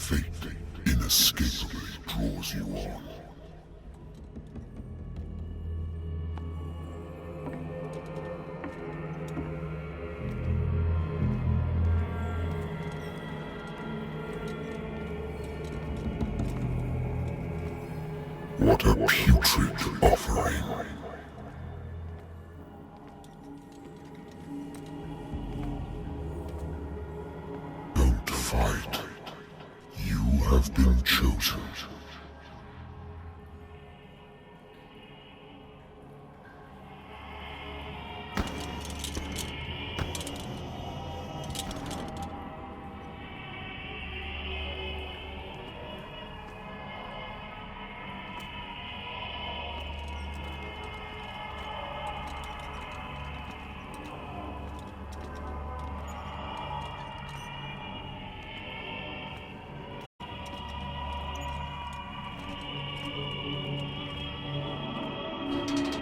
Fate inescapably draws you on. What a putrid offering. Don't fight. You have been chosen.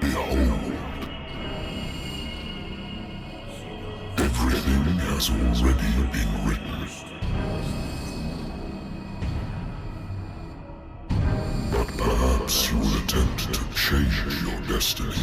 Behold. Everything has already been written. But perhaps you will attempt to change your destiny.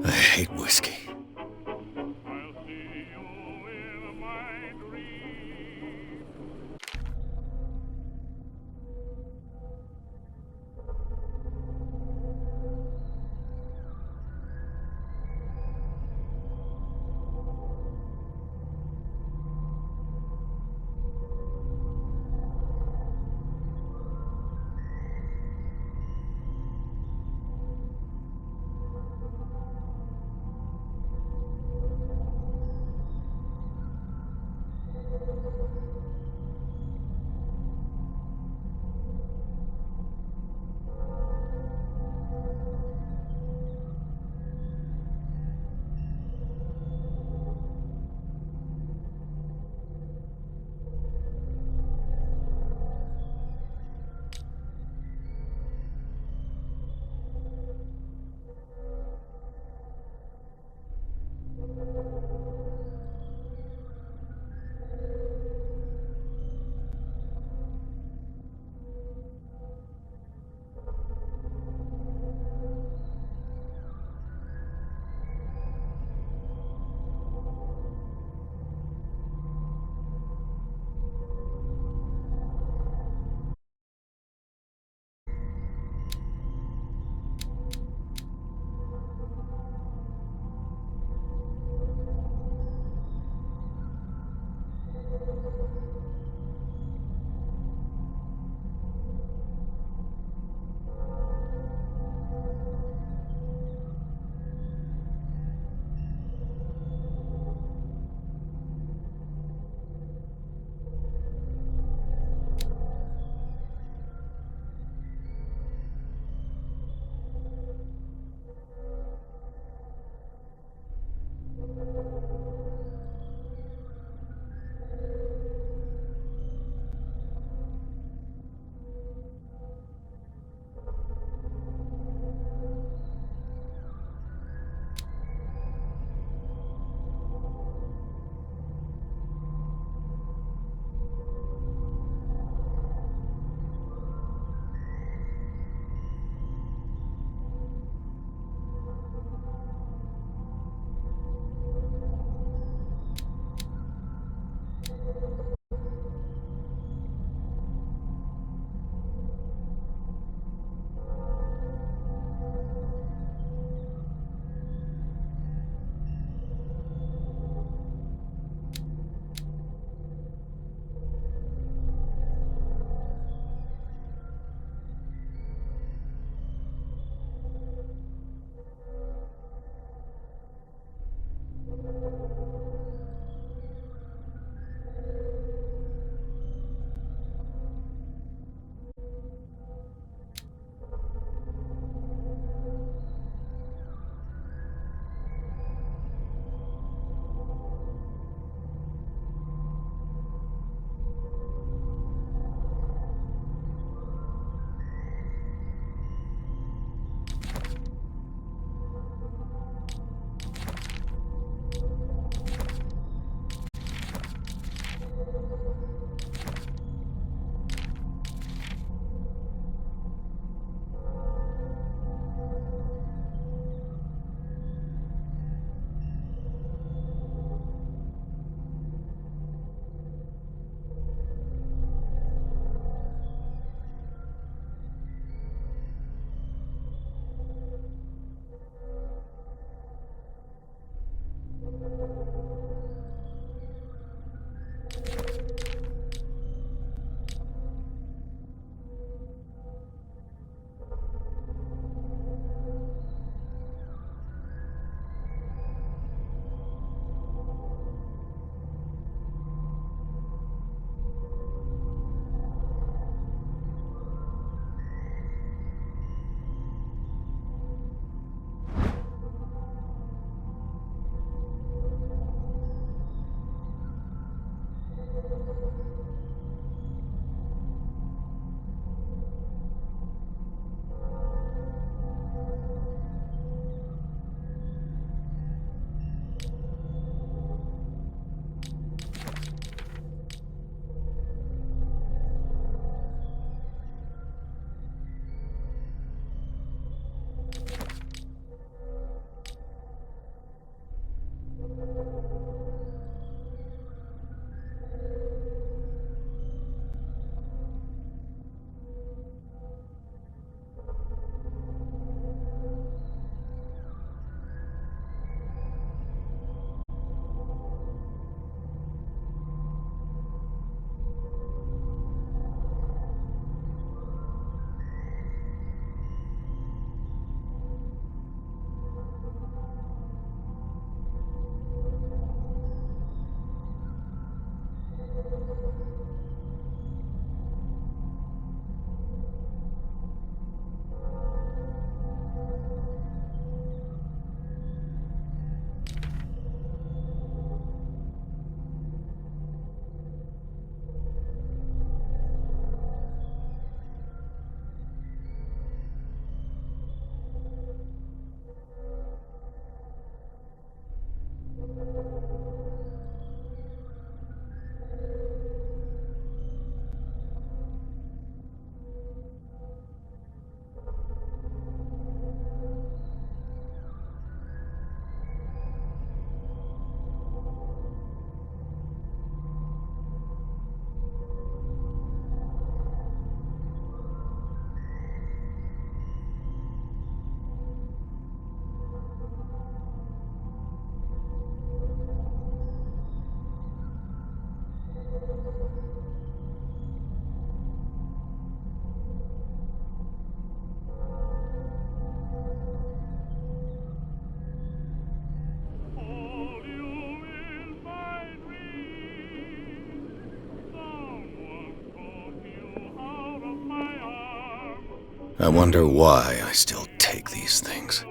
I hate whiskey. I wonder why I still take these things.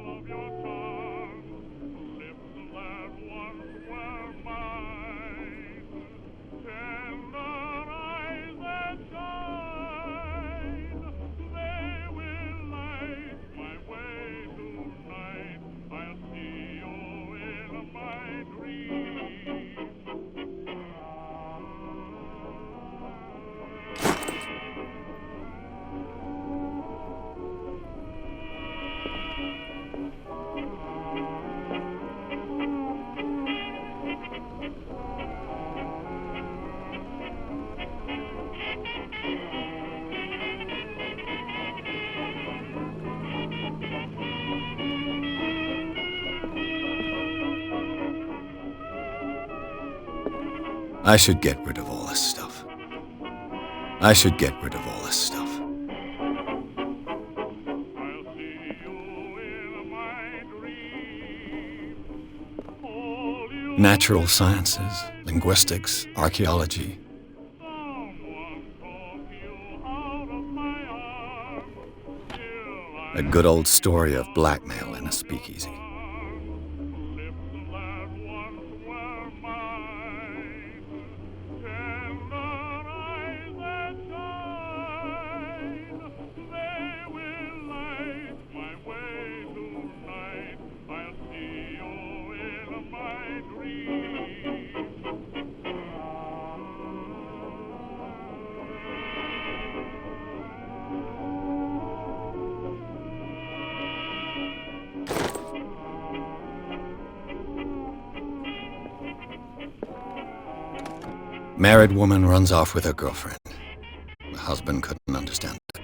I should get rid of all this stuff. I should get rid of all this stuff. Natural sciences, linguistics, archaeology. A good old story of blackmail in a speakeasy. Married woman runs off with her girlfriend. The husband couldn't understand it.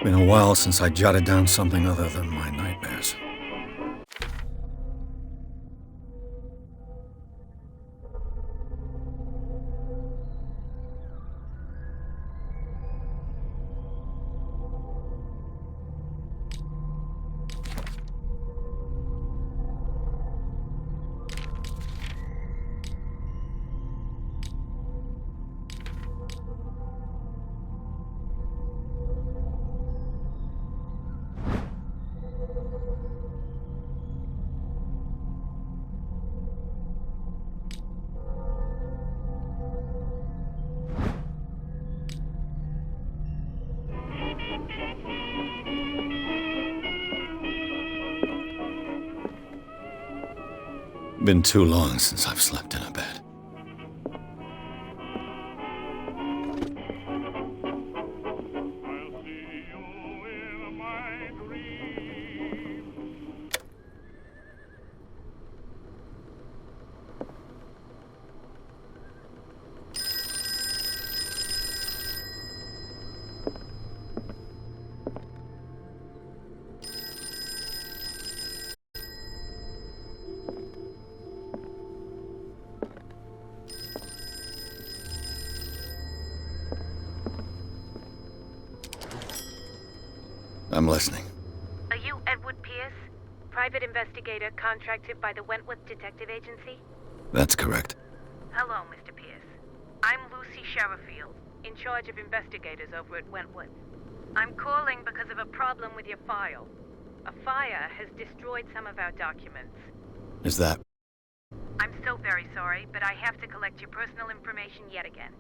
Been a while since I jotted down something other than my nightmares. Been too long since I've slept in a bed. I'm listening. Are you Edward Pierce? Private investigator contracted by the Wentworth Detective Agency? That's correct. Hello, Mr. Pierce. I'm Lucy Sherifield, in charge of investigators over at Wentworth. I'm calling because of a problem with your file. A fire has destroyed some of our documents. Is that... I'm so very sorry, but I have to collect your personal information yet again.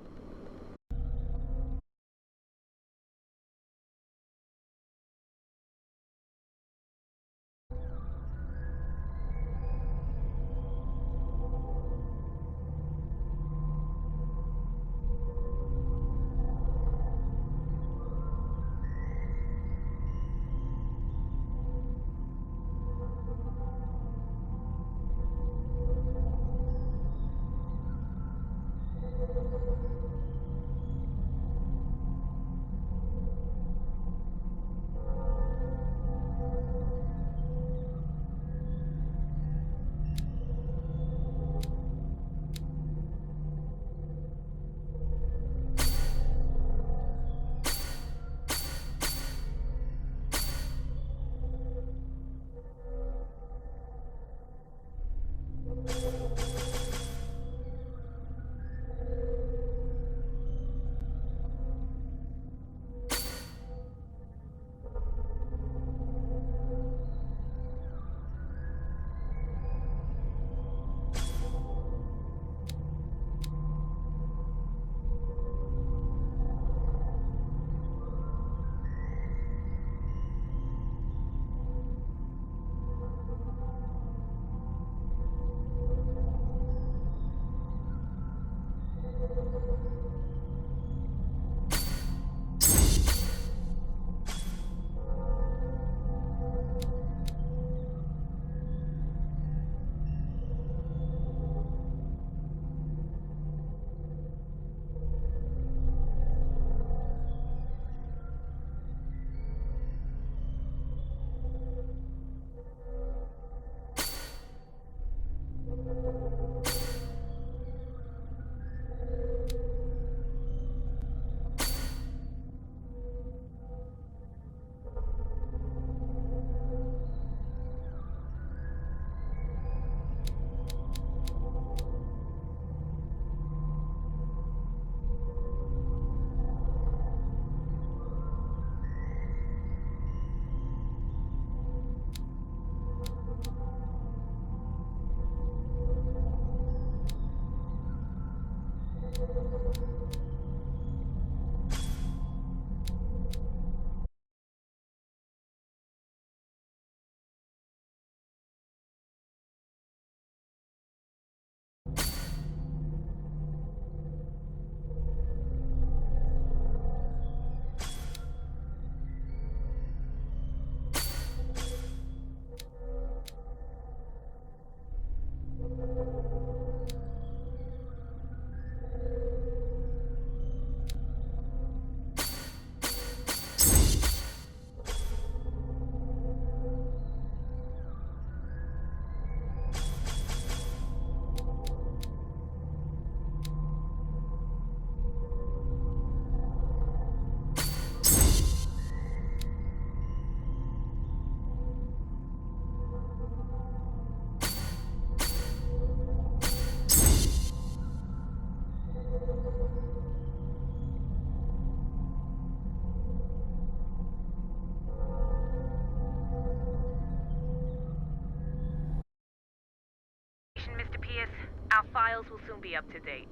Mr. Pierce. Our files will soon be up to date.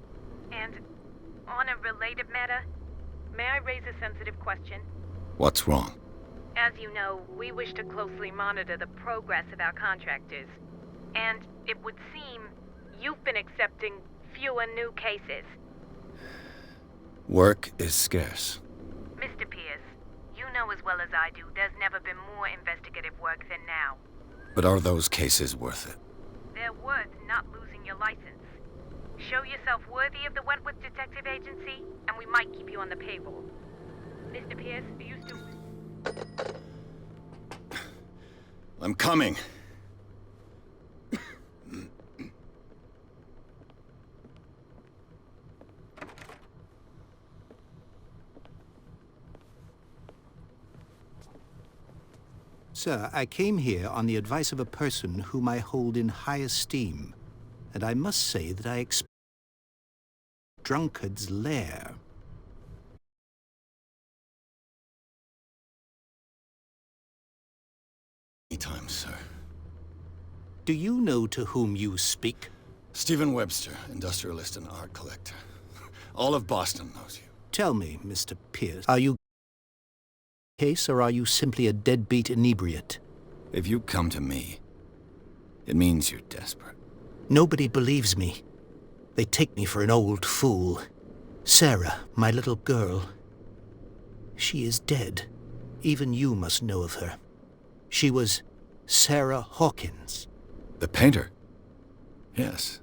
And on a related matter, may I raise a sensitive question? What's wrong? As you know, we wish to closely monitor the progress of our contractors. And it would seem you've been accepting fewer new cases. Work is scarce. Mr. Pierce, you know as well as I do there's never been more investigative work than now. But are those cases worth it? They're worth not losing your license. Show yourself worthy of the Wentworth Detective Agency, and we might keep you on the payroll. Mr. Pierce, are you still... I'm coming. Sir, I came here on the advice of a person whom I hold in high esteem, and I must say that I expect drunkard's lair. Anytime, sir. Do you know to whom you speak? Stephen Webster, industrialist and art collector. All of Boston knows you. Tell me, Mr. Pierce, are you case or are you simply a deadbeat inebriate? If you come to me, it means you're desperate. Nobody believes me. They take me for an old fool. Sarah, my little girl, she is dead. Even you must know of her. She was Sarah Hawkins. The painter? Yes.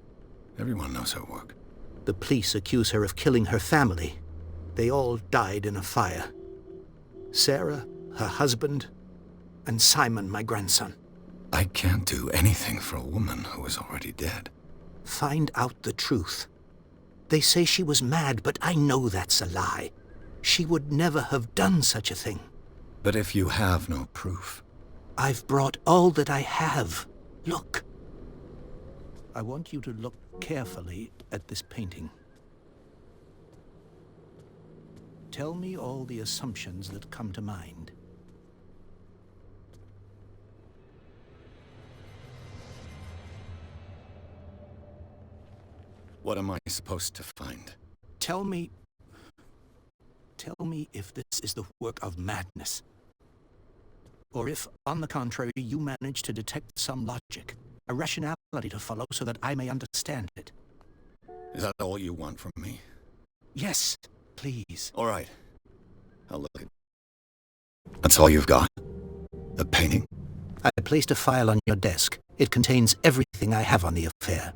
Everyone knows her work. The police accuse her of killing her family. They all died in a fire. Sarah, her husband, and Simon, my grandson. I can't do anything for a woman who is already dead. Find out the truth. They say she was mad, but I know that's a lie. She would never have done such a thing. But if you have no proof... I've brought all that I have. Look. I want you to look carefully at this painting. Tell me all the assumptions that come to mind. What am I supposed to find? Tell me if this is the work of madness. Or if, on the contrary, you manage to detect some logic, a rationality to follow so that I may understand it. Is that all you want from me? Yes, please. All right. I'll look at... That's all you've got? The painting? I placed a file on your desk. It contains everything I have on the affair.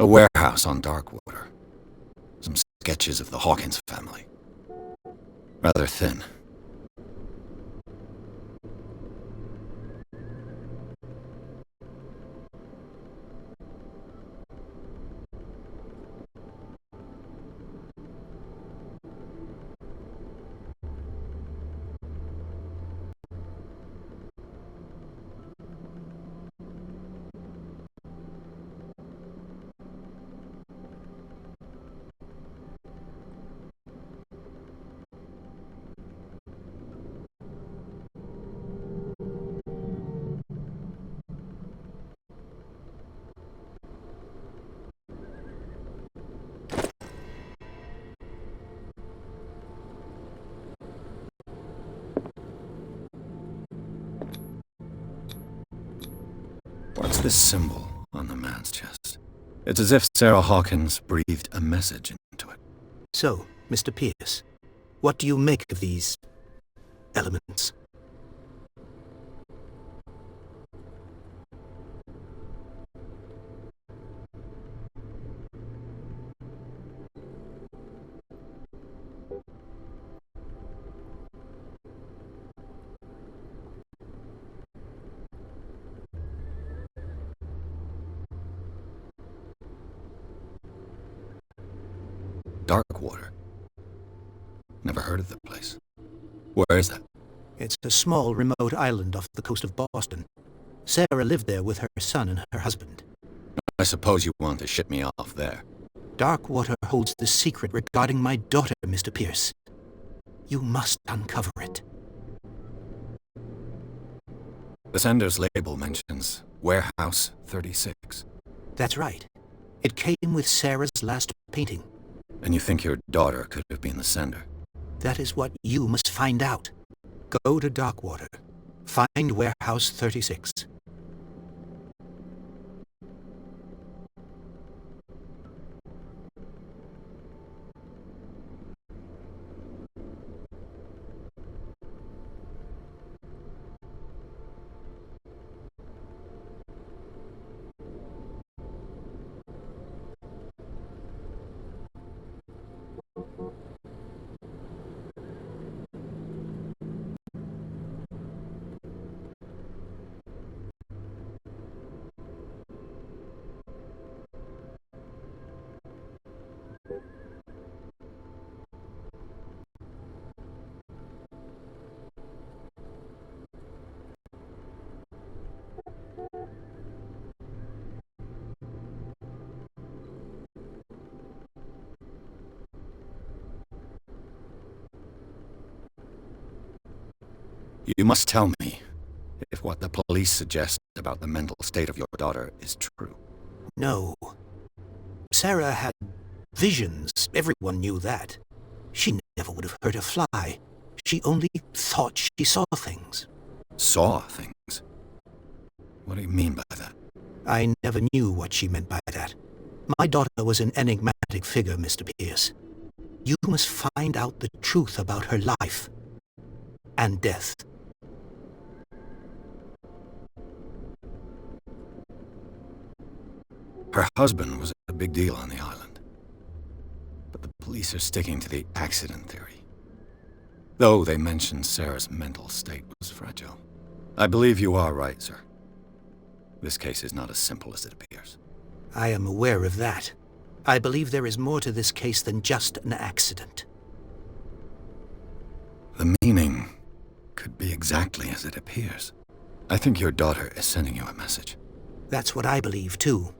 A warehouse on Darkwater. Some sketches of the Hawkins family. Rather thin. What's this symbol on the man's chest? It's as if Sarah Hawkins breathed a message into it. So, Mr. Pierce, what do you make of these elements? Darkwater. Never heard of the place. Where is that? It's a small, remote island off the coast of Boston. Sarah lived there with her son and her husband. I suppose you want to ship me off there. Darkwater holds the secret regarding my daughter, Mr. Pierce. You must uncover it. The sender's label mentions Warehouse 36. That's right. It came with Sarah's last painting. And you think your daughter could have been the sender? That is what you must find out. Go to Darkwater. Find Warehouse 36. You must tell me if what the police suggest about the mental state of your daughter is true. No. Sarah had visions. Everyone knew that. She never would have hurt a fly. She only thought she saw things. Saw things? What do you mean by that? I never knew what she meant by that. My daughter was an enigmatic figure, Mr. Pierce. You must find out the truth about her life and death. Her husband was a big deal on the island. But the police are sticking to the accident theory. Though they mentioned Sarah's mental state was fragile. I believe you are right, sir. This case is not as simple as it appears. I am aware of that. I believe there is more to this case than just an accident. The meaning could be exactly as it appears. I think your daughter is sending you a message. That's what I believe, too.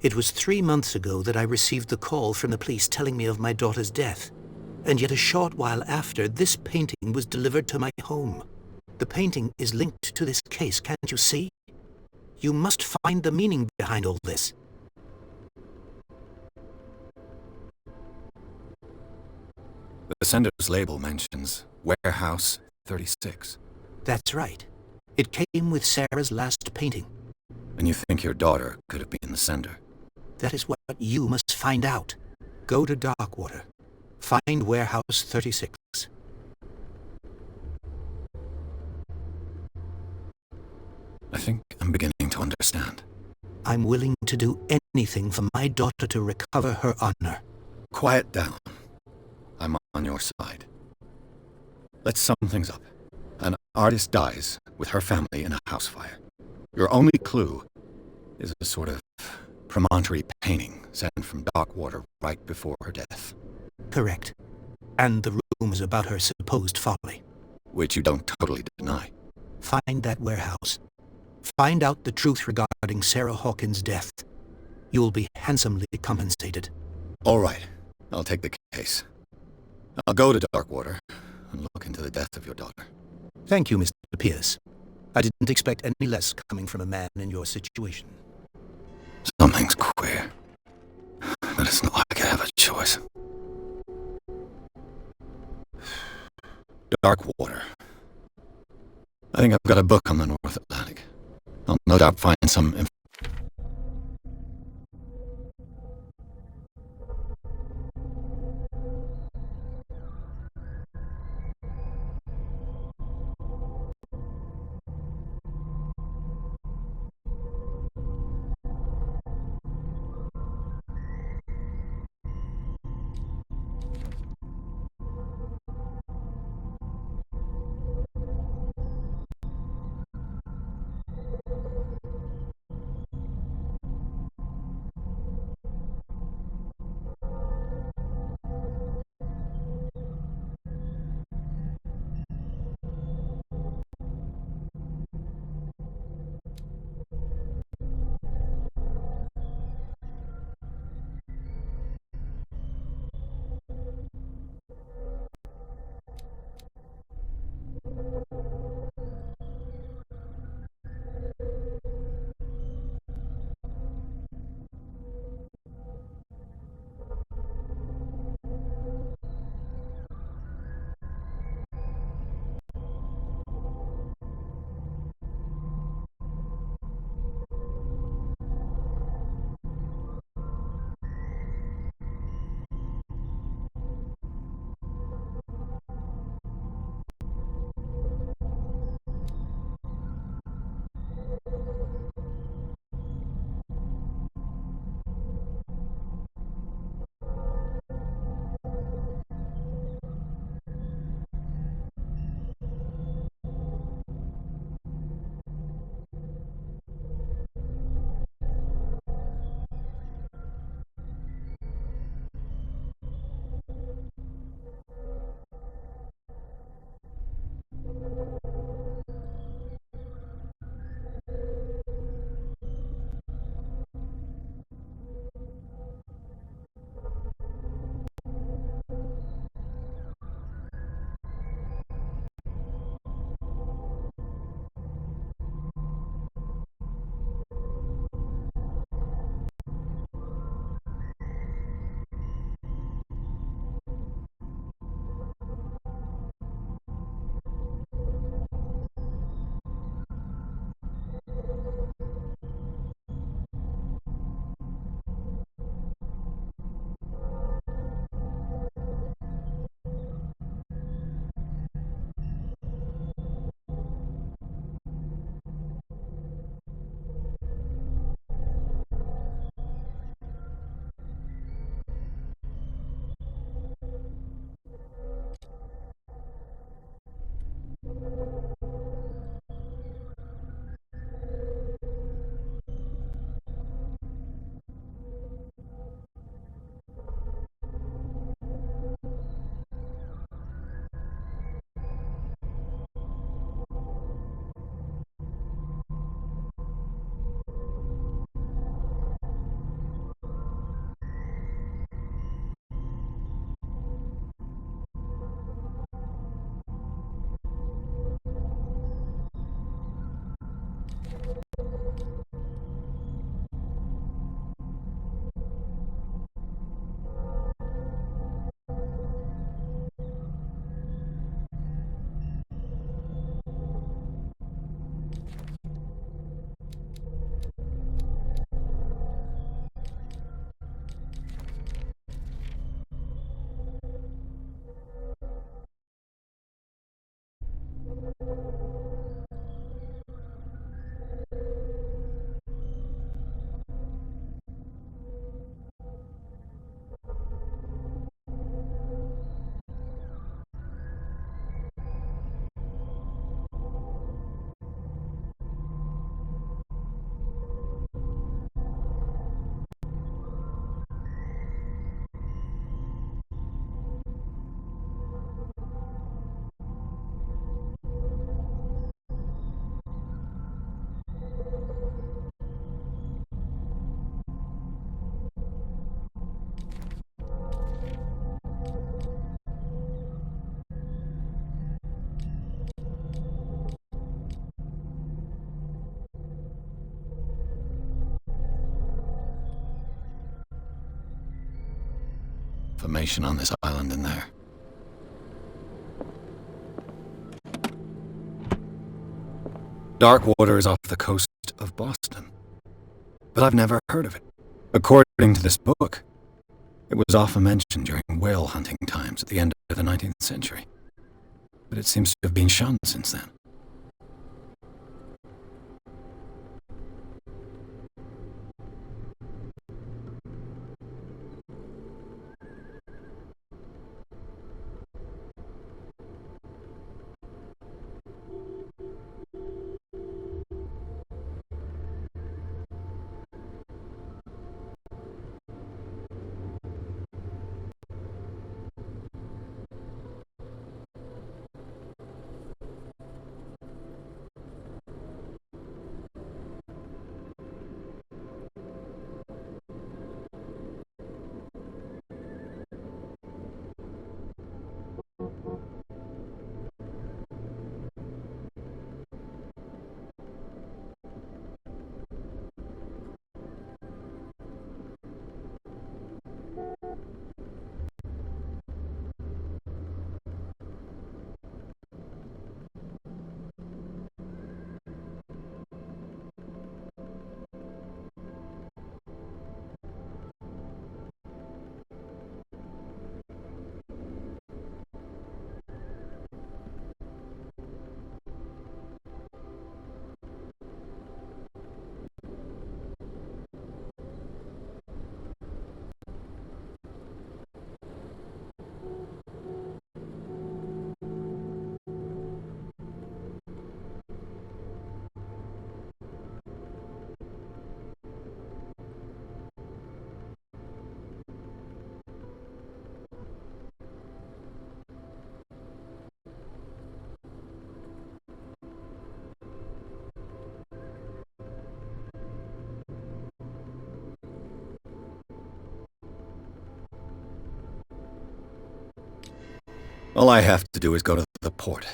It was 3 months ago that I received the call from the police telling me of my daughter's death. And yet a short while after, this painting was delivered to my home. The painting is linked to this case, can't you see? You must find the meaning behind all this. The sender's label mentions Warehouse 36. That's right. It came with Sarah's last painting. And you think your daughter could have been the sender? That is what you must find out. Go to Darkwater. Find Warehouse 36. I think I'm beginning to understand. I'm willing to do anything for my daughter to recover her honor. Quiet down. I'm on your side. Let's sum things up. An artist dies with her family in a house fire. Your only clue is a sort of promontory painting sent from Darkwater right before her death. Correct. And the rumors about her supposed folly. Which you don't totally deny. Find that warehouse. Find out the truth regarding Sarah Hawkins' death. You'll be handsomely compensated. All right. I'll take the case. I'll go to Darkwater and look into the death of your daughter. Thank you, Mr. Pierce. I didn't expect any less coming from a man in your situation. Something's queer. But it's not like I have a choice. Darkwater. I think I've got a book on the North Atlantic. I'll no doubt find some information on this island in there. Dark waters off the coast of Boston. But I've never heard of it. According to this book, it was often mentioned during whale hunting times at the end of the 19th century. But it seems to have been shunned since then. All I have to do is go to the port.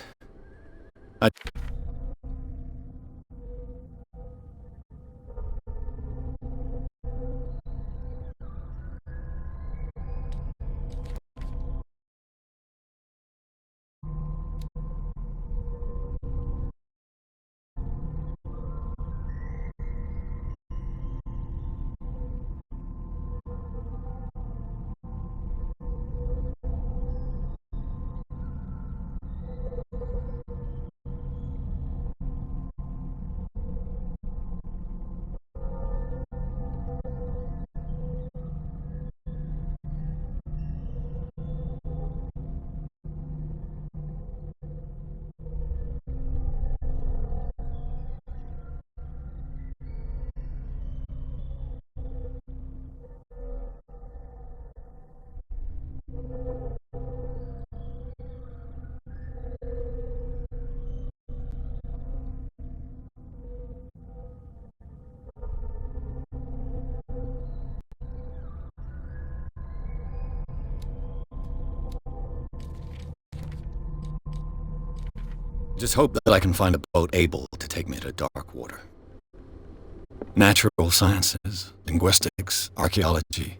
Just hope that I can find a boat able to take me to dark water. Natural sciences, linguistics, archaeology.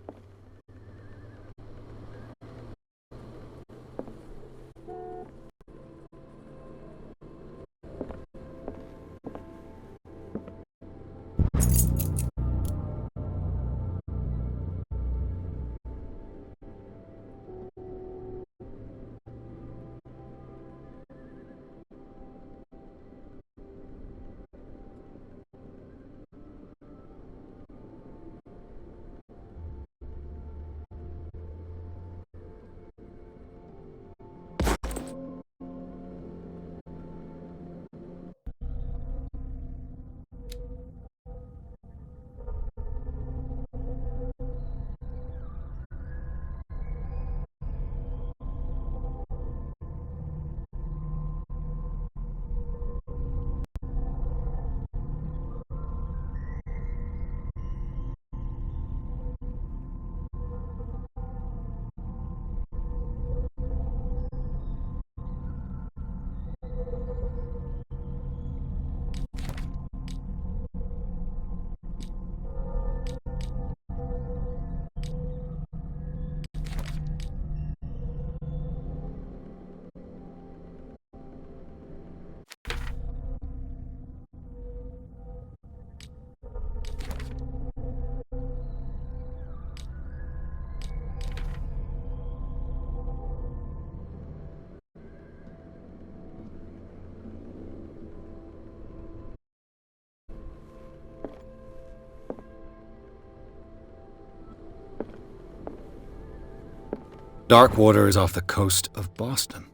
Darkwater is off the coast of Boston.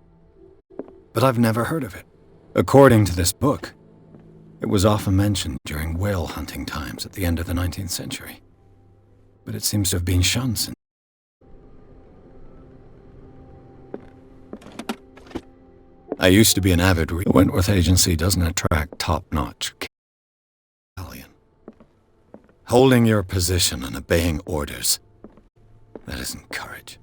But I've never heard of it. According to this book, it was often mentioned during whale hunting times at the end of the 19th century. But it seems to have been shunned since. I used to be an avid reader. The Wentworth Agency doesn't attract top-notch Italian. Holding your position and obeying orders, that isn't courage.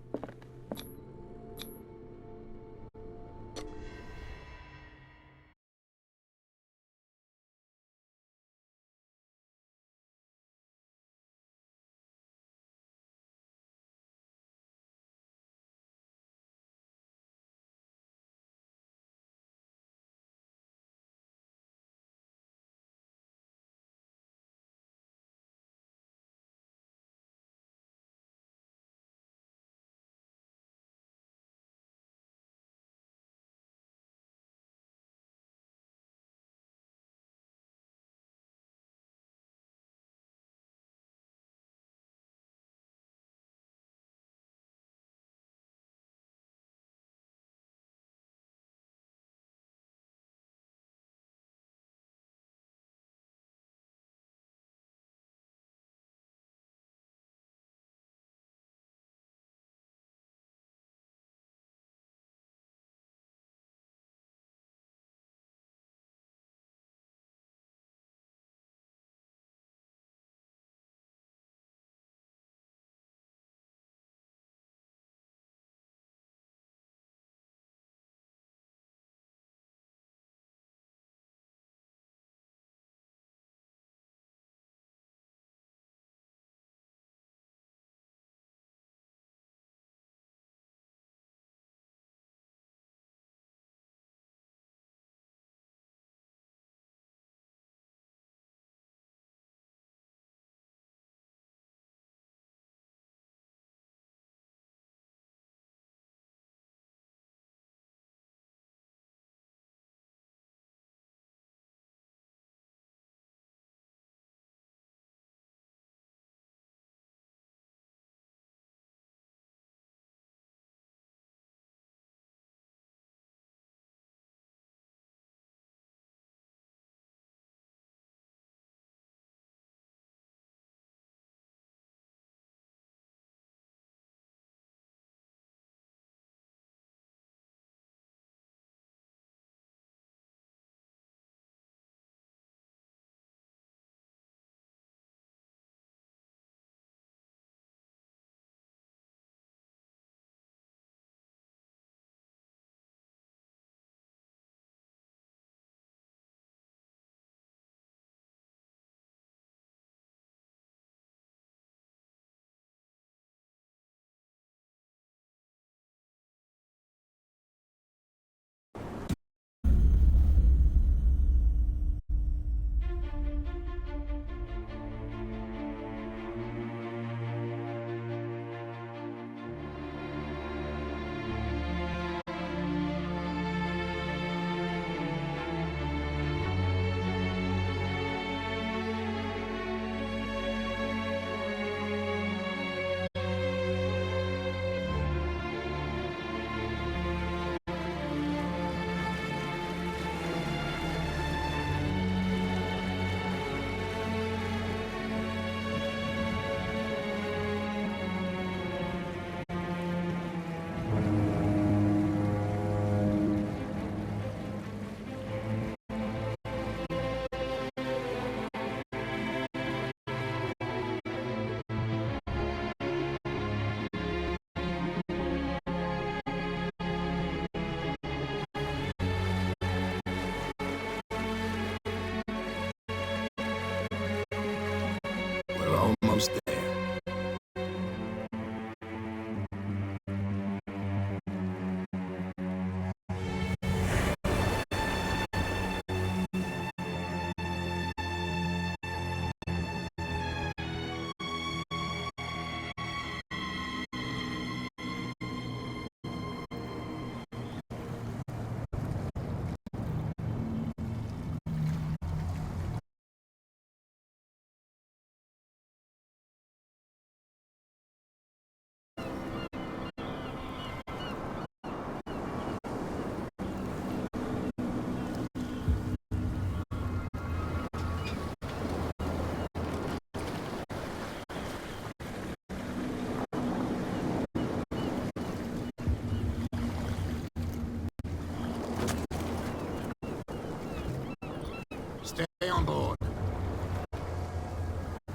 Stay on board.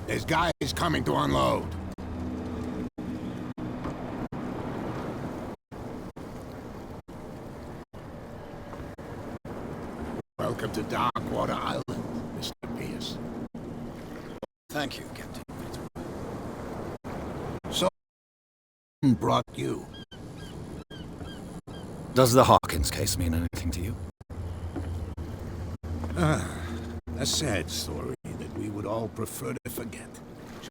There's guys coming to unload. Welcome to Darkwater Island, Mr. Pierce. Thank you, Captain. So, brought you. Does the Hawkins case mean anything to you? A sad story that we would all prefer to forget.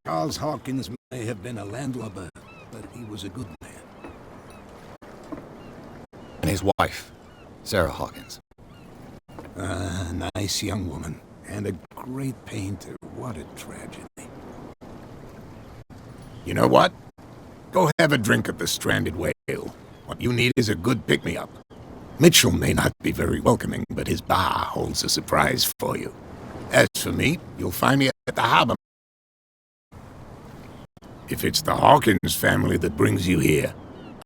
Charles Hawkins may have been a landlubber, but he was a good man. And his wife, Sarah Hawkins. A nice young woman, and a great painter. What a tragedy. You know what? Go have a drink at the Stranded Whale. What you need is a good pick-me-up. Mitchell may not be very welcoming, but his bar holds a surprise for you. As for me, you'll find me at the harbor. If it's the Hawkins family that brings you here,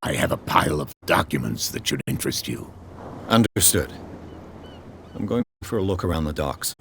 I have a pile of documents that should interest you. Understood. I'm going for a look around the docks.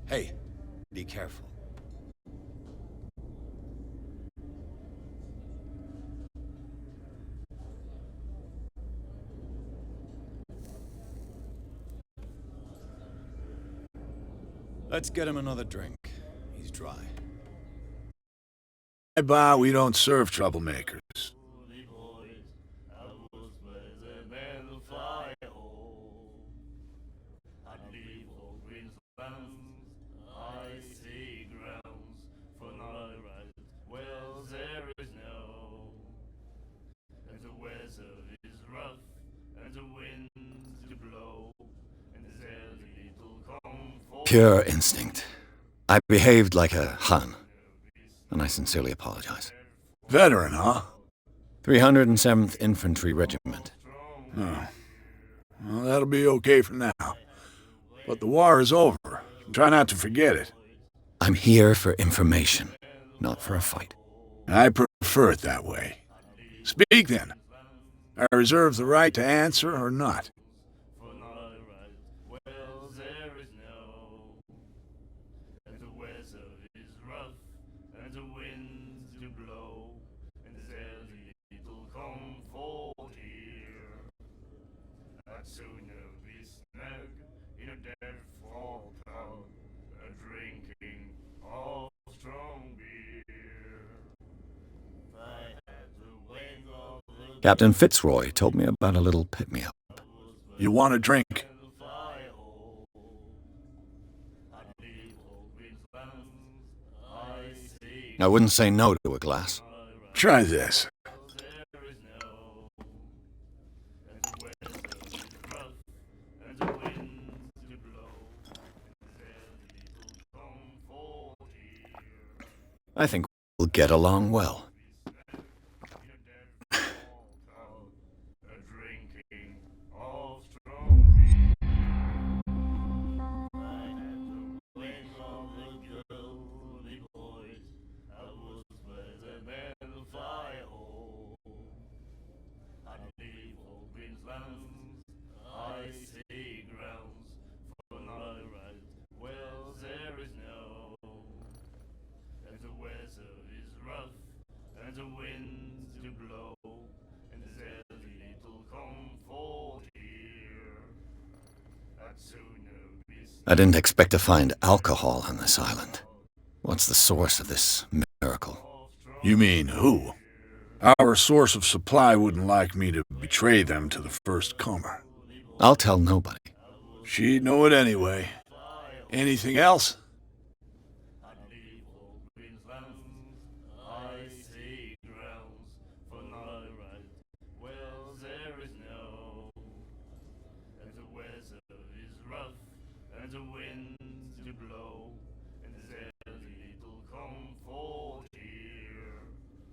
Hey, be careful. Let's get him another drink. He's dry. At bar, we don't serve troublemakers. Pure instinct. I behaved like a Hun, and I sincerely apologize. Veteran, huh? 307th Infantry Regiment. Oh. Well, that'll be okay for now. But the war is over. Try not to forget it. I'm here for information, not for a fight. I prefer it that way. Speak then. I reserve the right to answer or not. Captain Fitzroy told me about a little pick-me-up. You want a drink? I wouldn't say no to a glass. Try this. I think we'll get along well. I didn't expect to find alcohol on this island. What's the source of this miracle? You mean who? Our source of supply wouldn't like me to betray them to the first comer. I'll tell nobody. She'd know it anyway. Anything else?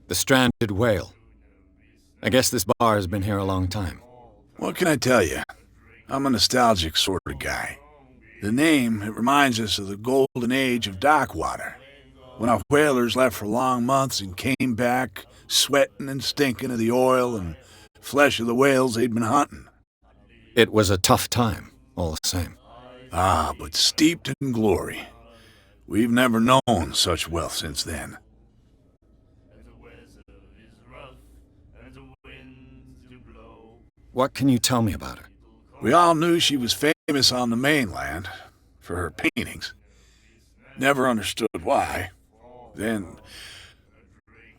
The stranded whale. I guess this bar has been here a long time. What can I tell you? I'm a nostalgic sort of guy. The name, it reminds us of the golden age of dockwater, when our whalers left for long months and came back sweating and stinking of the oil and flesh of the whales they'd been hunting. It was a tough time, all the same. Ah, but steeped in glory. We've never known such wealth since then. What can you tell me about her? We all knew she was famous on the mainland for her paintings. Never understood why. Then,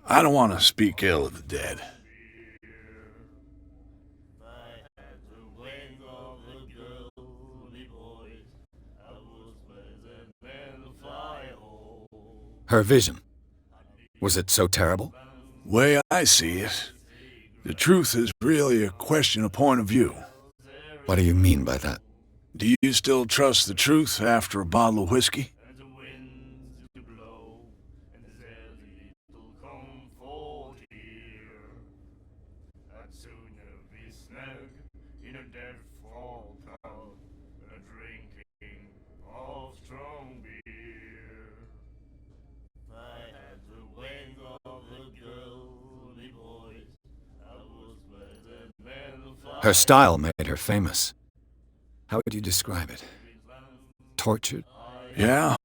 I don't want to speak ill of the dead. Her vision. Was it so terrible? Way I see it, the truth is really a question of point of view. What do you mean by that? Do you still trust the truth after a bottle of whiskey? Her style made her famous. How would you describe it? Tortured? Yeah,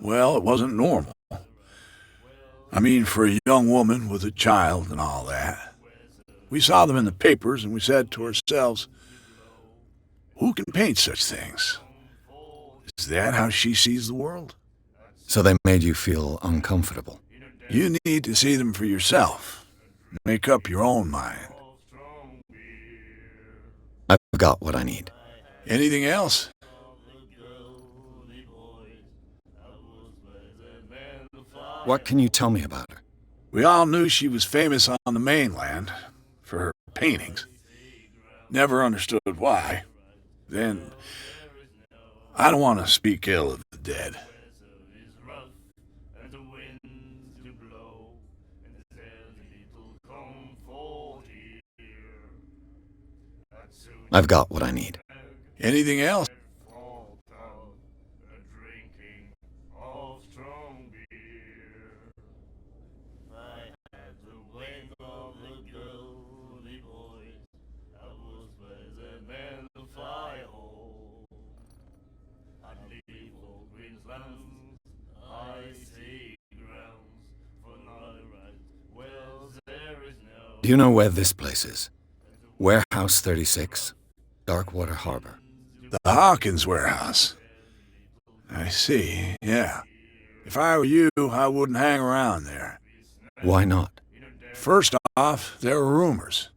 well, it wasn't normal. I mean, for a young woman with a child and all that. We saw them in the papers and we said to ourselves, who can paint such things? Is that how she sees the world? So they made you feel uncomfortable. You need to see them for yourself. Make up your own mind. I've got what I need. Anything else? What can you tell me about her? We all knew she was famous on the mainland for her paintings. Never understood why. Then, I don't want to speak ill of the dead. I've got what I need. Anything else? Do you know where this place is? Warehouse 36, Darkwater Harbor. The Hawkins warehouse. I see, yeah. If I were you, I wouldn't hang around there. Why not? First off, there are rumors.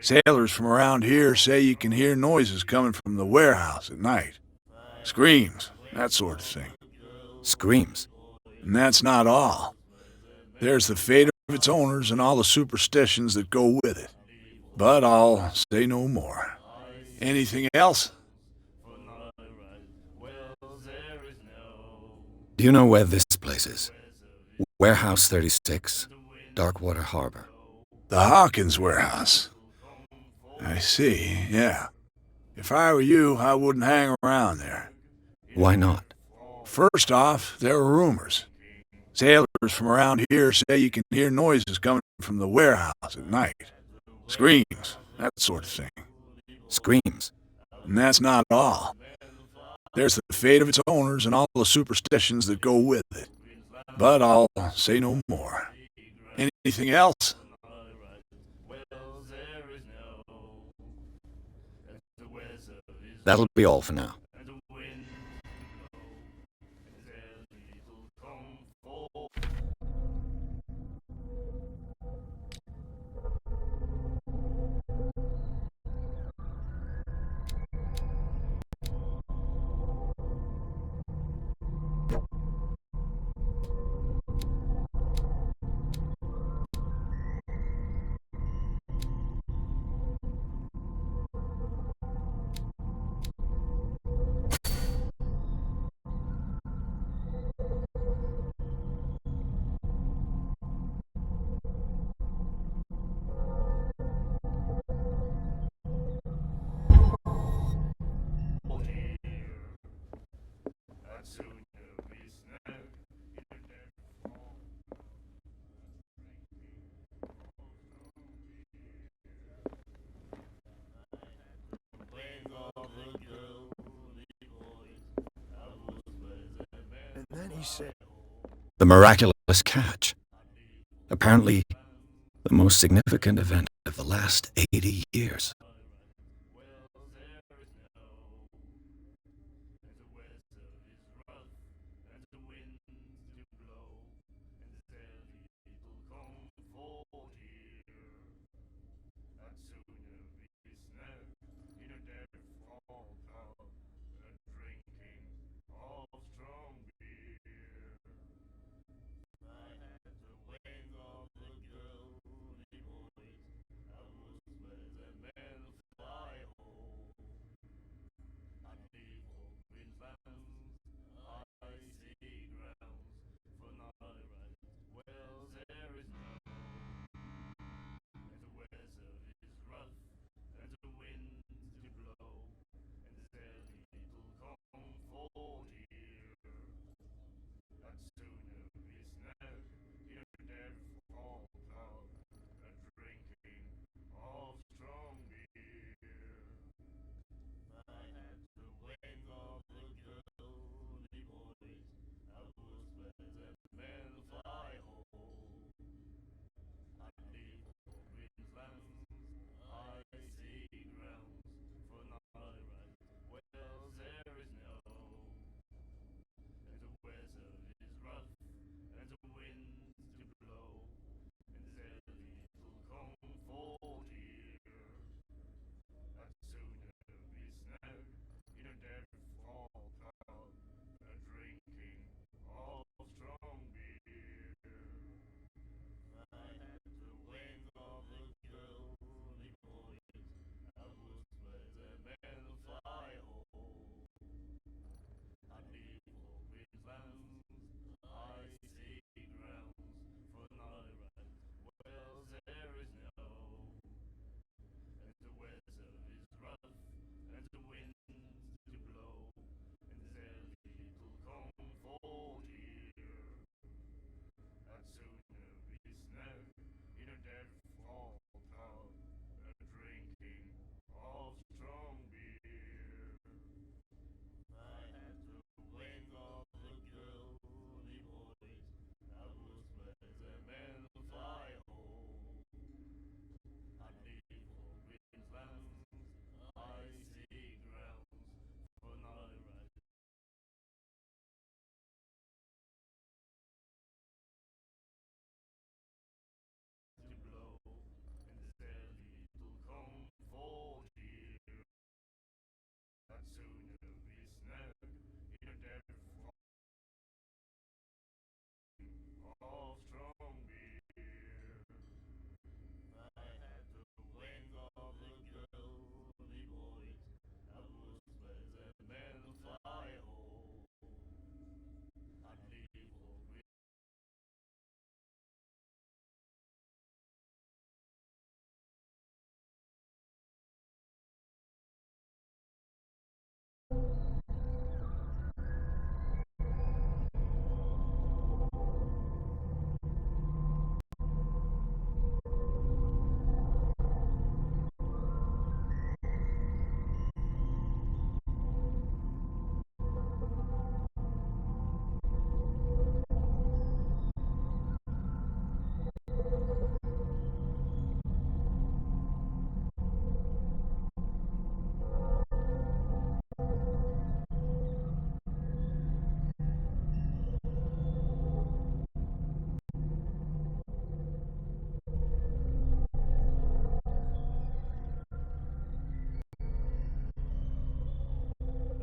Sailors from around here say you can hear noises coming from the warehouse at night. Screams, that sort of thing. Screams. And that's not all. There's the fate of its owners and all the superstitions that go with it. But I'll say no more. Anything else? Do you know where this place is? Warehouse 36, Darkwater Harbor. The Hawkins warehouse. I see, yeah. If I were you, I wouldn't hang around there. Why not? First off, there are rumors. Sailors from around here say you can hear noises coming from the warehouse at night. Screams, that sort of thing. Screams. And that's not all. There's the fate of its owners and all the superstitions that go with it. But I'll say no more. Anything else? That'll be all for now. Then he said, The miraculous catch. Apparently, the most significant event of the last 80 years.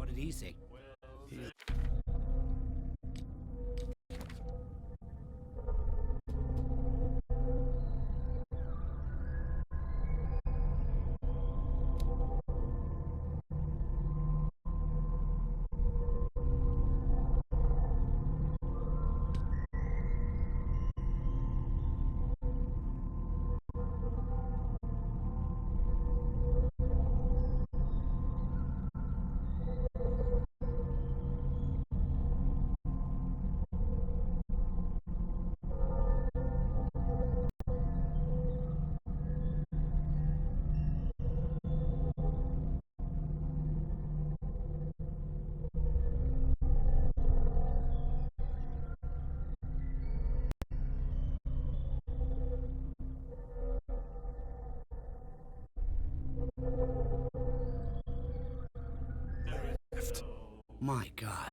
what did he say? My God.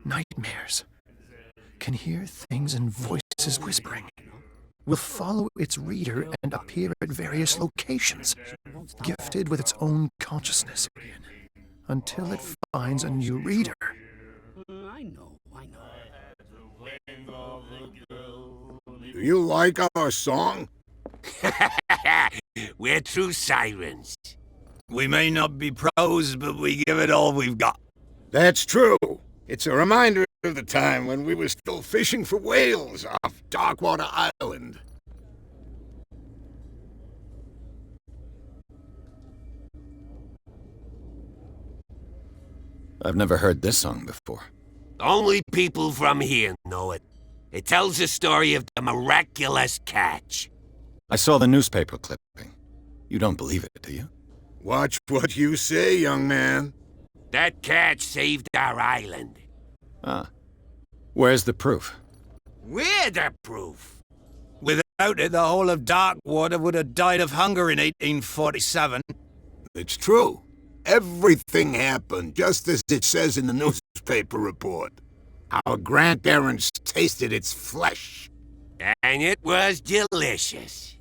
Nightmares. Can hear things and voices whispering. Will follow its reader and appear at various locations, gifted with its own consciousness, until it finds a new reader. I know. Do you like our song? We're true sirens. We may not be pros, but we give it all we've got. That's true. It's a reminder of the time when we were still fishing for whales off Darkwater Island. I've never heard this song before. Only people from here know it. It tells the story of the miraculous catch. I saw the newspaper clipping. You don't believe it, do you? Watch what you say, young man. That catch saved our island. Ah. Where's the proof? We're the proof. Without it, the whole of Darkwater would have died of hunger in 1847. It's true. Everything happened just as it says in the newspaper report. Our grandparents tasted its flesh. And it was delicious.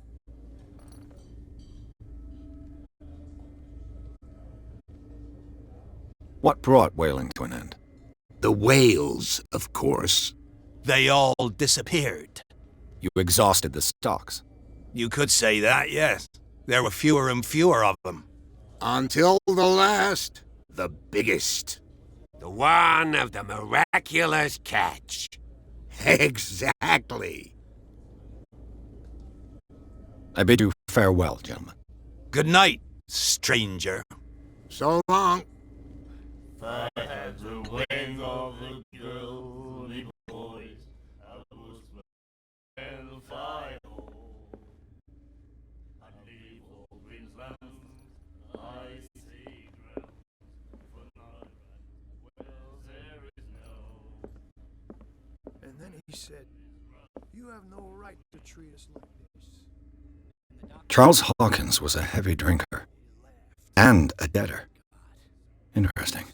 What brought whaling to an end? The whales, of course. They all disappeared. You exhausted the stocks. You could say that, yes. There were fewer and fewer of them. Until the last, the biggest. The one of the miraculous catch. Exactly. I bid you farewell, gentlemen. Good night, stranger. So long. I had the wings of the girly boys, I was and the fire. I leave all Queensland, I see ground for not well there is no. And then he said, "You have no right to treat us like this." Charles Hawkins was a heavy drinker. And a debtor. Interesting.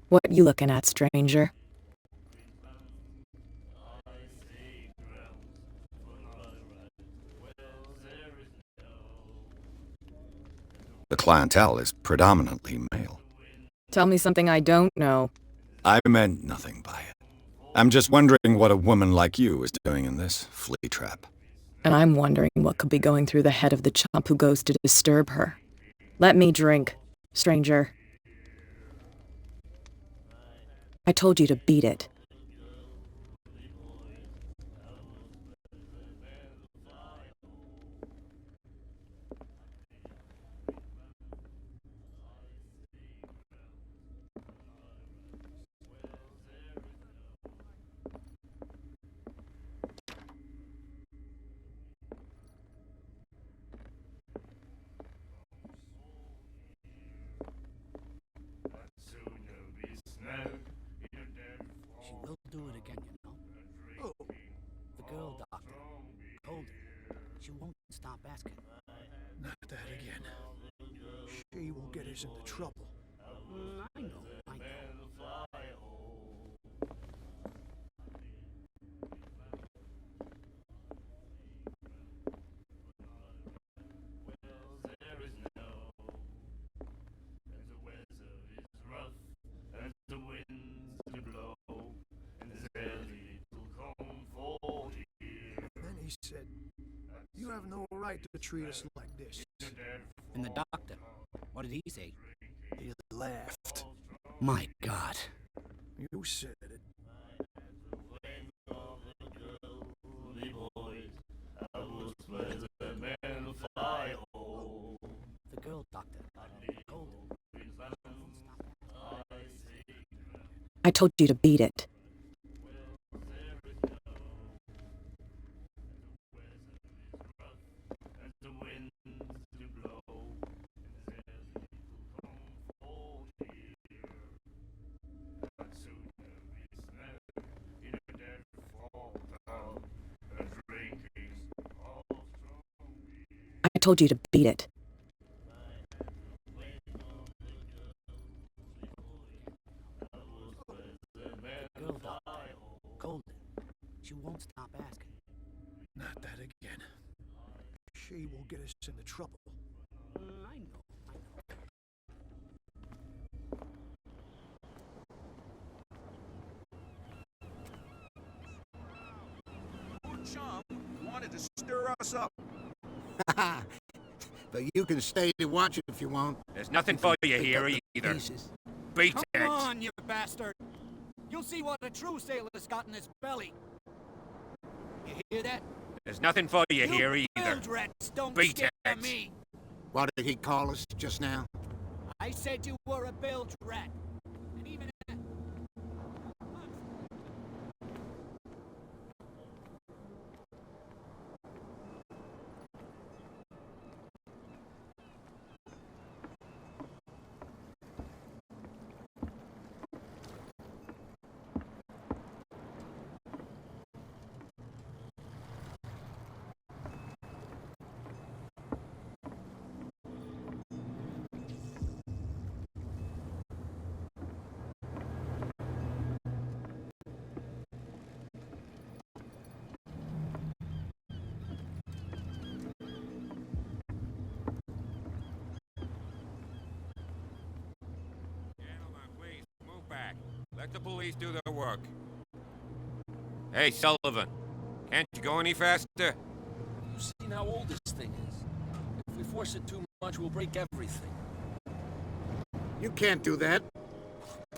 What you looking at, stranger? The clientele is predominantly male. Tell me something I don't know. I meant nothing by it. I'm just wondering what a woman like you is doing in this flea trap. And I'm wondering what could be going through the head of the chump who goes to disturb her. Let me drink, stranger. I told you to beat it. She will do it again, you know. Oh, the girl doctor. Told her. She won't stop asking. Not that again. She will get us into trouble. I know. Then he said, "You have no right to treat us like this." And the doctor, what did he say? He laughed. My God. You said it. The girl doctor. Told her. I told you to beat it. told you to beat it. Girl doctor. Golden. She won't stop asking. Not that again. She will get us into trouble. I know. Chum wanted to stir us up. But you can stay to watch it if you want. There's nothing for you here either. Beat it. Come on, you bastard! You'll see what a true sailor's got in his belly. You hear that? There's nothing for you here either. Bilge rats don't Beat scare it. me. What did he call us just now? I said you were a bilge rat. And even Gentlemen, please, move back. Let the police do their work. Hey, Sullivan. Can't you go any faster? You've seen how old this thing is. If we force it too much, we'll break everything. You can't do that.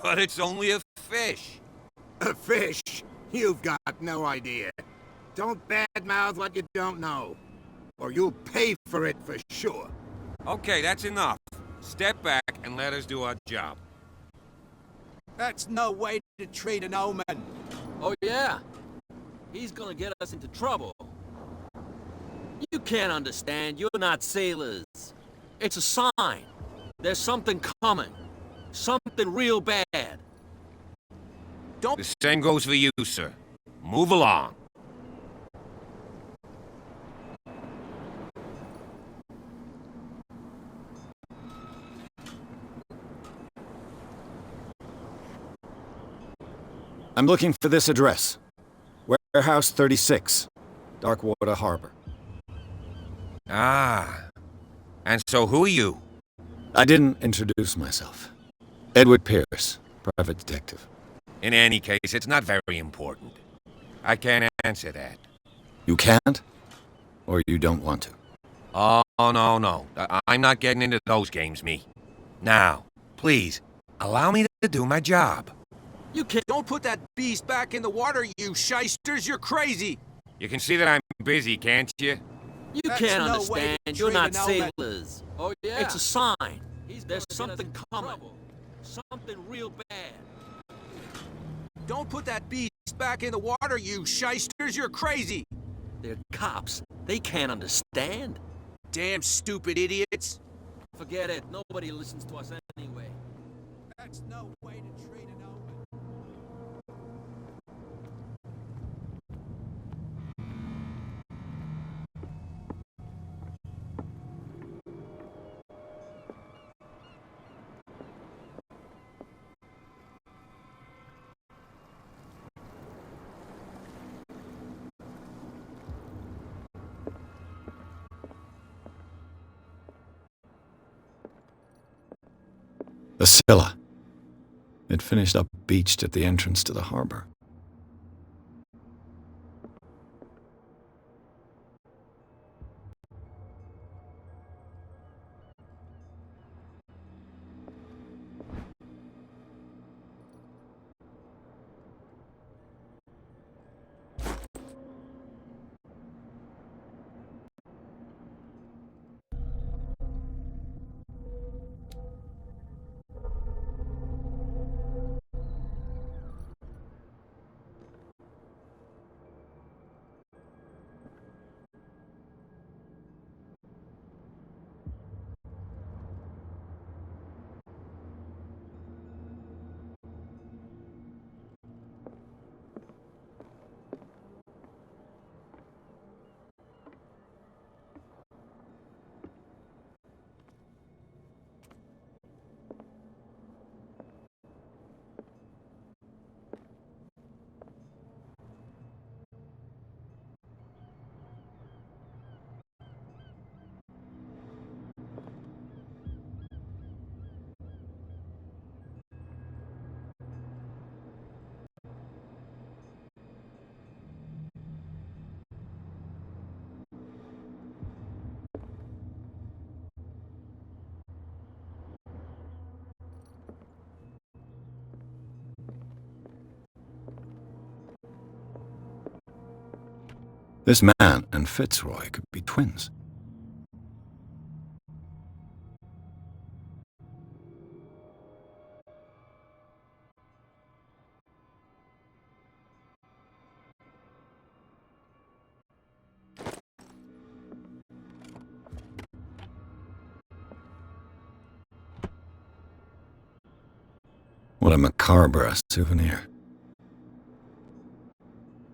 But it's only a fish. A fish? You've got no idea. Don't badmouth what you don't know. Or you'll pay for it for sure. Okay, that's enough. Step back and let us do our job. That's no way to treat an omen. Oh, yeah? He's gonna get us into trouble. You can't understand. You're not sailors. It's a sign. There's something coming. Something real bad. Don't... The same goes for you, sir. Move along. I'm looking for this address. Warehouse 36, Darkwater Harbor. Ah. And so who are you? I didn't introduce myself. Edward Pierce, private detective. In any case, it's not very important. I can't answer that. You can't? Or you don't want to? Oh, no. I'm not getting into those games, me. Now, please, allow me to do my job. You can't... Don't put that beast back in the water, you shysters! You're crazy! You can see that I'm busy, can't you? You That's can't no way understand. to You're treat not an omen. sailors. Oh, yeah? It's a sign. There's something coming. Something real bad. Don't put that beast back in the water, you shysters! You're crazy! They're cops. They can't understand. Damn stupid idiots! Forget it. Nobody listens to us anyway. That's no way to treat an omen. The Scylla. It finished up beached at the entrance to the harbor. This man and Fitzroy could be twins. What a macabre souvenir.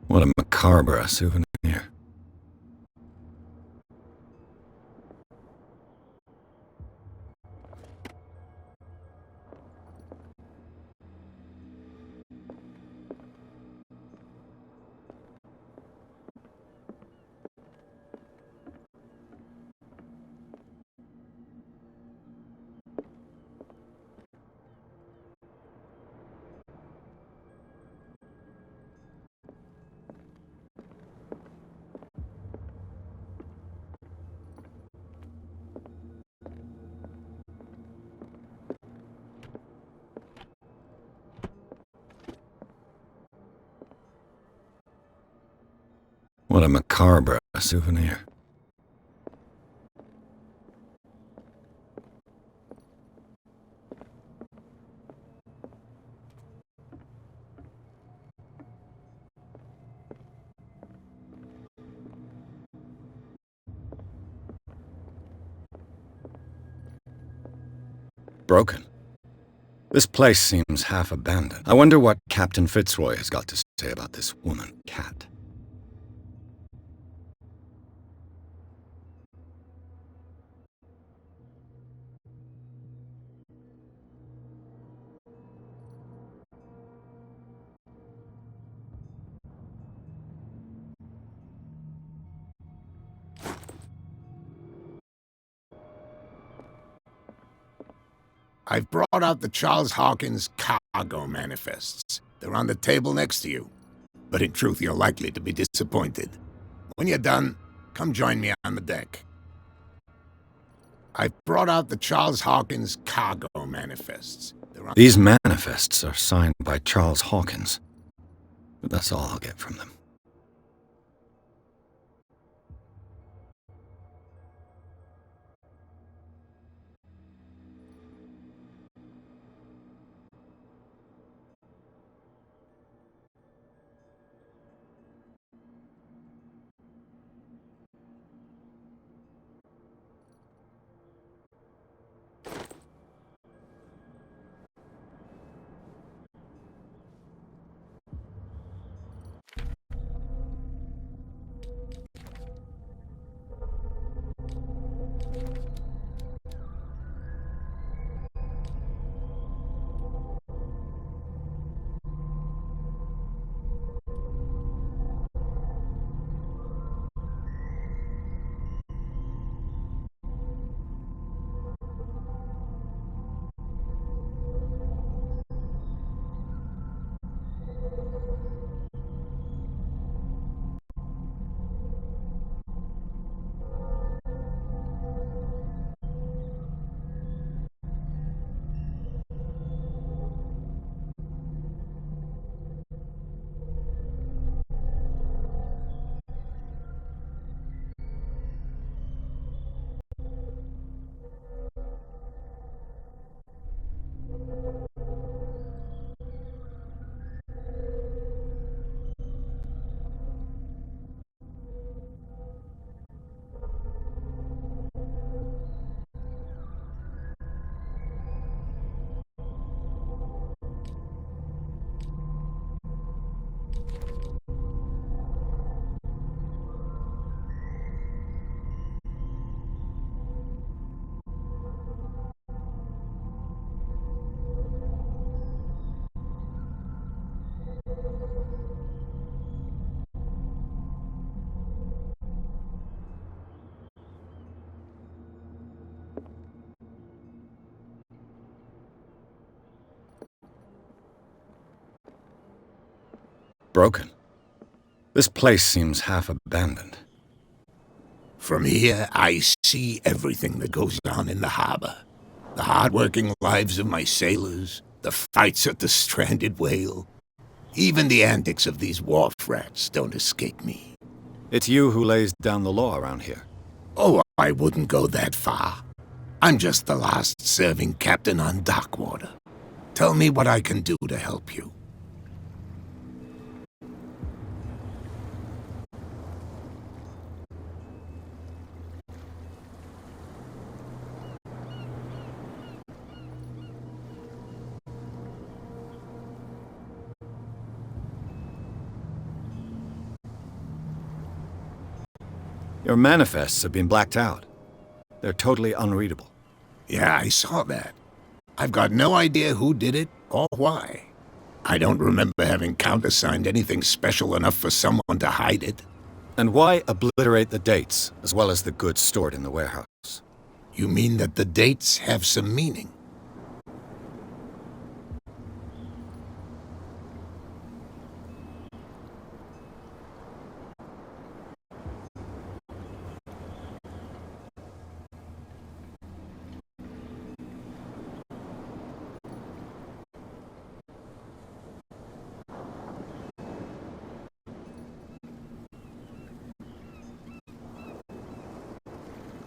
What a macabre souvenir. What a macabre souvenir. Broken. This place seems half abandoned. I wonder what Captain Fitzroy has got to say about this woman, Cat. I've brought out the Charles Hawkins cargo manifests. They're on the table next to you. But in truth, you're likely to be disappointed. When you're done, come join me on the deck. I've brought out the Charles Hawkins cargo manifests. These manifests are signed by Charles Hawkins. But that's all I'll get from them. Broken. This place seems half abandoned. From here, I see everything that goes on in the harbor. The hard-working lives of my sailors, the fights at the stranded whale. Even the antics of these wharf rats don't escape me. It's you who lays down the law around here. Oh, I wouldn't go that far. I'm just the last serving captain on Darkwater. Tell me what I can do to help you. Your manifests have been blacked out. They're totally unreadable. Yeah, I saw that. I've got no idea who did it or why. I don't remember having countersigned anything special enough for someone to hide it. And why obliterate the dates, as well as the goods stored in the warehouse? You mean that the dates have some meaning?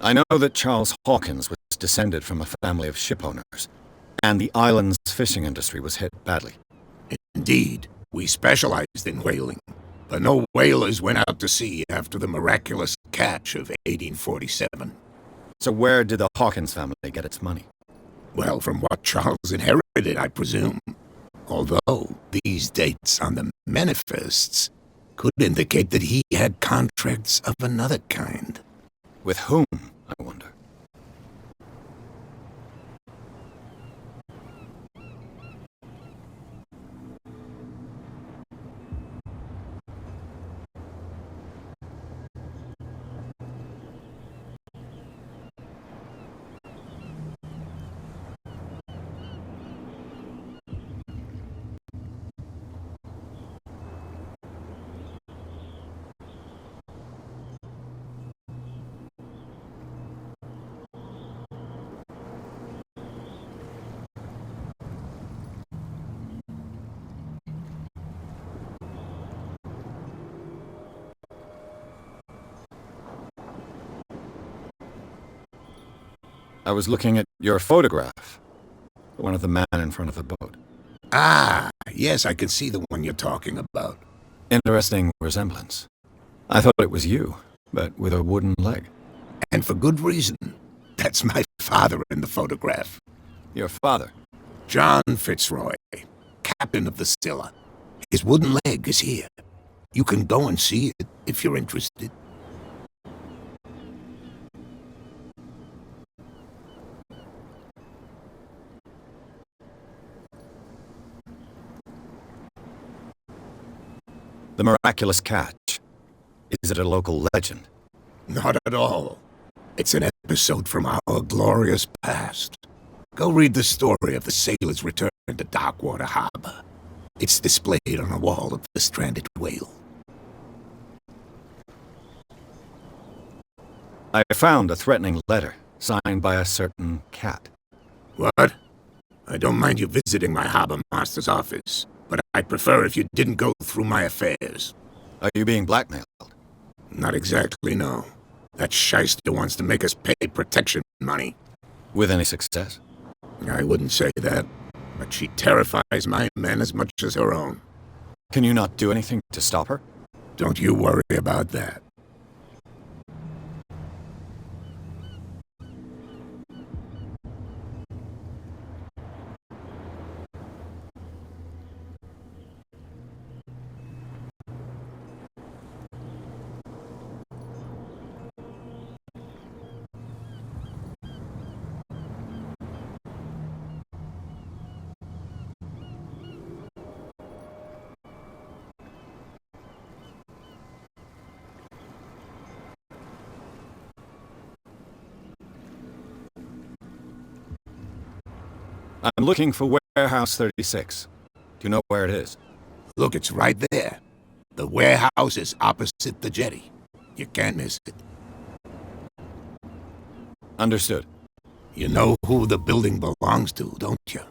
I know that Charles Hawkins was descended from a family of shipowners, and the island's fishing industry was hit badly. Indeed, we specialized in whaling, but no whalers went out to sea after the miraculous catch of 1847. So where did the Hawkins family get its money? Well, from what Charles inherited, I presume. Although these dates on the manifests could indicate that he had contracts of another kind. With whom, I wonder? I was looking at your photograph. The one of the man in front of the boat. Ah, yes, I can see the one you're talking about. Interesting resemblance. I thought it was you, but with a wooden leg. And for good reason. That's my father in the photograph. Your father? John Fitzroy, captain of the Scylla. His wooden leg is here. You can go and see it if you're interested. The miraculous catch. Is it a local legend? Not at all. It's an episode from our glorious past. Go read the story of the sailor's return to Darkwater Harbor. It's displayed on a wall of the stranded whale. I found a threatening letter, signed by a certain cat. What? I don't mind you visiting my harbor master's office, but I'd prefer if you didn't go through my affairs. Are you being blackmailed? Not exactly, no. That shyster wants to make us pay protection money. With any success? I wouldn't say that, but she terrifies my men as much as her own. Can you not do anything to stop her? Don't you worry about that. I'm looking for Warehouse 36. Do you know where it is? Look, it's right there. The warehouse is opposite the jetty. You can't miss it. Understood. You know who the building belongs to, don't you?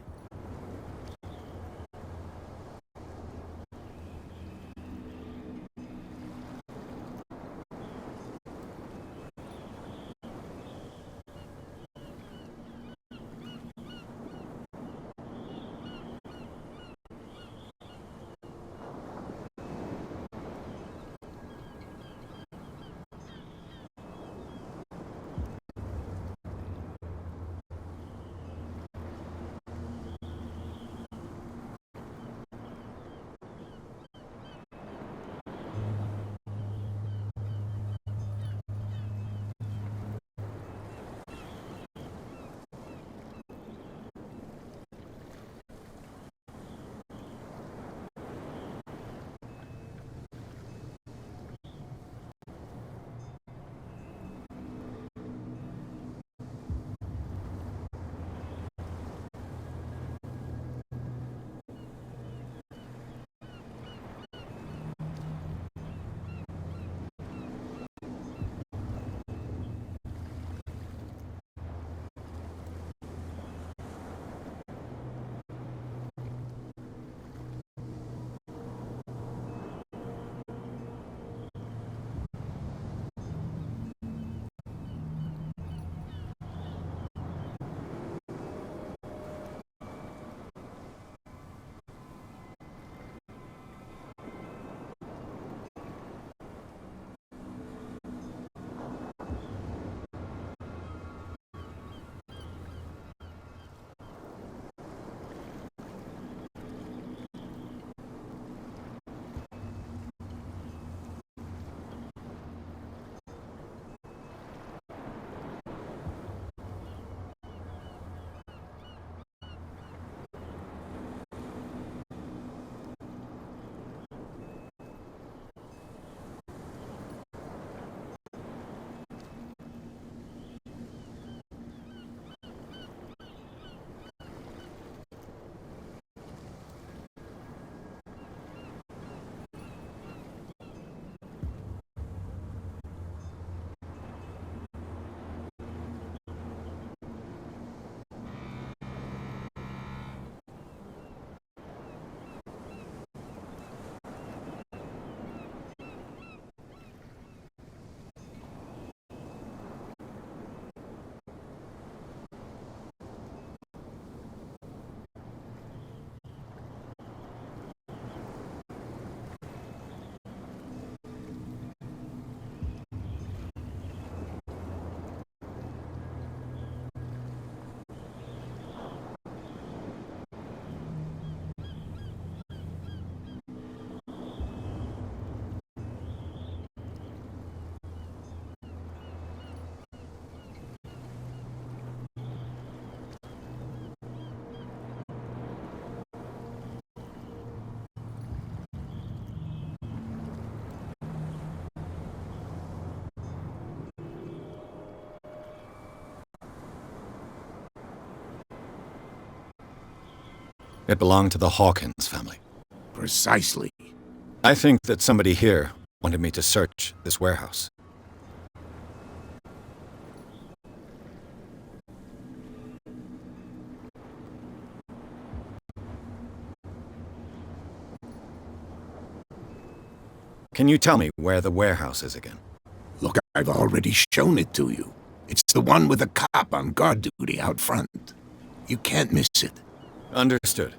It belonged to the Hawkins family. Precisely. I think that somebody here wanted me to search this warehouse. Can you tell me where the warehouse is again? Look, I've already shown it to you. It's the one with the cop on guard duty out front. You can't miss it. Understood.